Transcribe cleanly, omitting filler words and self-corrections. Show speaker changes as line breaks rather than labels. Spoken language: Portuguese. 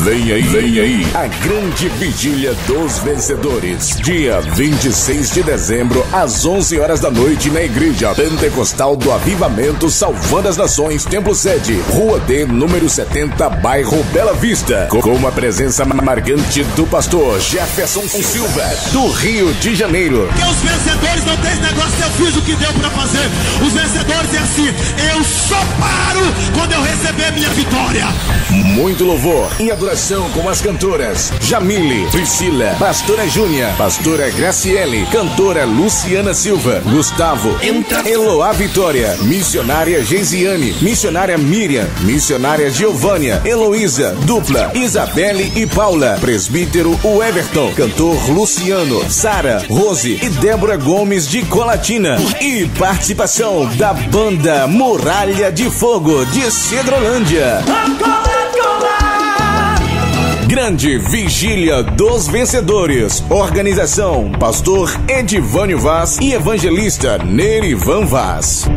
Vem aí, a grande vigília dos vencedores. Dia 26 de dezembro, às 11 horas da noite, na Igreja Pentecostal do Avivamento Salvando as Nações, Templo Sede, Rua D, número 70, bairro Bela Vista. Com a presença marcante do pastor Jefferson Silva, do Rio de Janeiro.
Porque os vencedores não tem esse negócio, eu fiz o que deu pra fazer. Os vencedores é assim, eu só paro quando eu receber minha vitória.
Muito louvor e adoração com as cantoras Jamile, Priscila, pastora Júnia, pastora Graciele, cantora Luciana Silva, Gustavo, Eloá Vitória, missionária Geisiane, missionária Miriam, missionária Giovânia, Heloísa, dupla Isabelle e Paula, presbítero o Everton, cantor Luciano, Sara, Rose e Débora Gomes de Colatina. E participação da banda Muralha de Fogo de Cedrolândia. Grande Vigília dos Vencedores. Organização: Pastor Edivânio Vaz e Evangelista Nerivan Vaz.